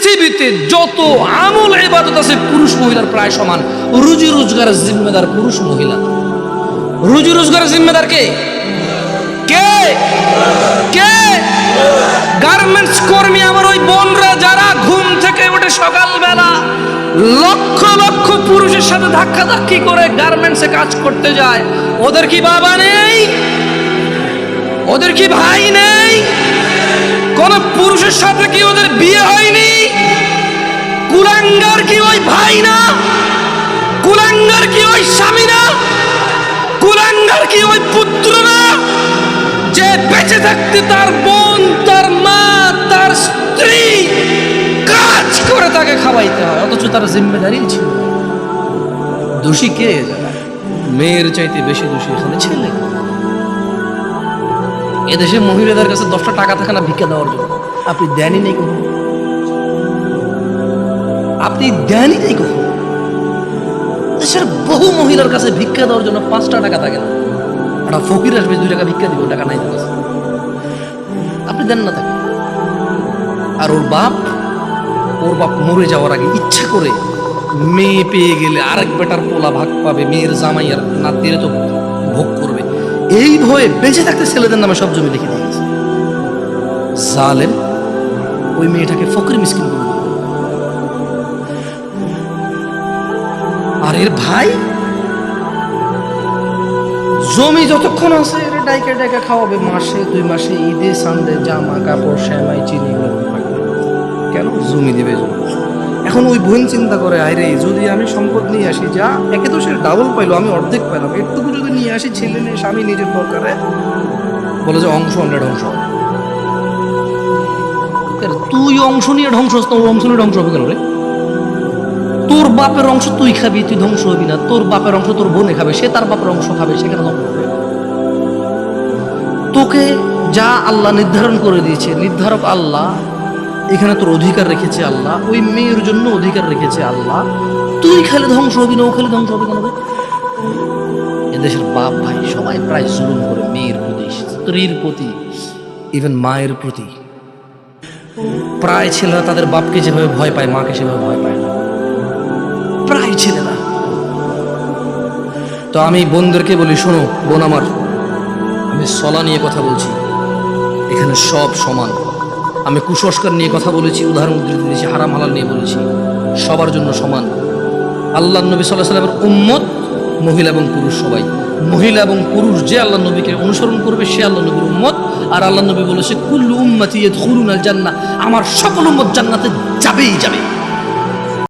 পৃথিবীতে যত আমল ইবাদত আছে পুরুষ মহিলার প্রায় সমান। রুজি রোজগারের জিম্মেদার পুরুষ মহিলা। রুজি রোজগারের জিম্মেদার কে? কে কে? গার্মেন্টস কর্মী আমার ওই বোনরা যারা ঘুম থেকে উঠে সকালবেলা লক্ষ লক্ষ পুরুষের সাথে ধাক্কাধাক্কি করে গার্মেন্টসে কাজ করতে যায়, ওদের কি বাবা নেই? ওদের কি ভাই নেই? কোন পুরুষের সাথে কি ওদের বিয়ে হয়নি? কুলাঙ্গার কি ওই ভাই না? কুলাঙ্গার কি ওই স্বামী না? কুলাঙ্গার কি ওই পুত্র না? যে বেঁচে থাকতে তার বোন, তার মা, তার স্ত্রী কাজ করে তাকে খাওয়াইতে হয়, অথচ তার জিম্মেদারি ছিল। দোষী কে? মেয়ের চাইতে বেশি দোষী এখানে ছেলে। এদেশে মহিলাদের কাছে 10টা টাকা থাকে না ভিক্ষা দেওয়ার জন্য? আপনি দেনই নেই কখনো? আপনি দেনই নেই কখনো? দেশের বহু মহিলার কাছে ভিক্ষা দেওয়ার জন্য 5টা টাকা থাকে না। একটা ফকির আসবে 2 টাকা ভিক্ষা দিব, টাকা নাই তার কাছে, আপনি দেন না তাকে। আর ওর বাপ মরে যাওয়ার আগে ইচ্ছা করে মেয়ে পেয়ে গেলে আরেক বেটার পোলা ভাগ পাবে, মেয়ের জামাই আর নাতিরে তো ভোগ করবে, এই ভয়ে বেঁচে থাকতে ছেলেদের নামে সব জমি লিখে দিয়েছে। জালেম ওই মেয়েটাকে ফকির মিসকিন করে দিল। আর এর ভাই জমি যতক্ষণ আছে এর ডাইকা ডাইকা খাওয়াবে, মাসে 2 মাসে ঈদে সানডে জামা কাপড় শ্যামাই চিনি থাকবে। কেন? জমি দিবে। এখন ওই বোন চিন্তা করে, আরে যদি আমি সম্পদ নিয়ে আসি, যা একে তো সে ডাবল পাইলো, আমি অর্ধেক পেলাম, একটুকু যদি নিয়ে আসি ছেলে নিয়ে স্বামী নিজের দরকারে, বলে যে অংশ অন্য ধ্বংস। তুই অংশ নিয়ে ধ্বংস হস না, ওর অংশ নিয়ে ধ্বংস হবে কেন রে? তোর বাপের অংশ তুই খাবি, তুই ধ্বংস হবি না। তোর বাপের অংশ তোর বোনে খাবে, সে তার বাপের অংশ খাবে, সেখানে ধ্বংস হবে। তোকে যা আল্লাহ নির্ধারণ করে দিয়েছে, নির্ধারক আল্লাহ, এখানে তোর অধিকার রেখেছে আল্লাহ, ওই মেয়ের জন্য অধিকার রেখেছে আল্লাহ। তুই খেলে ধ্বংস হবি না, ও খেলে ধ্বংস হবে কেন? এদেশের বাপ ভাই সবাই প্রায় জুলুম করে মেয়ের প্রতি, স্ত্রীর প্রতি, ইভেন মায়ের প্রতি। প্রায় ছেলেরা তাদের বাপকে যেভাবে ভয় পায়, মাকে সেভাবে ভয় পায় না, প্রায় ছেলেরা। তো আমি বোনদেরকে বলি, শোনো বোন আমার, আমি সলা নিয়ে কথা বলছি, এখানে সব সমান। আমি কুসংস্কার নিয়ে কথা বলেছি, উদাহরণ উদ্ধৃতি দিয়েছি, হারাম হালাল নিয়ে বলেছি, সবার জন্য সমান। আল্লাহ নবী সাল্লাল্লাহু আলাইহি ওয়াসাল্লামের উম্মত মহিলা এবং পুরুষ সবাই। মহিলা এবং পুরুষ যে আল্লাহ নবীকে অনুসরণ করবে সে আল্লাহ নবীর উম্মত। আর আল্লাহ নবী বলেছে, কুল্লু উম্মতি ইয়াদখুলুনাল জান্নাহ, আমার সকল উম্মত জান্নাতে যাবেই যাবে।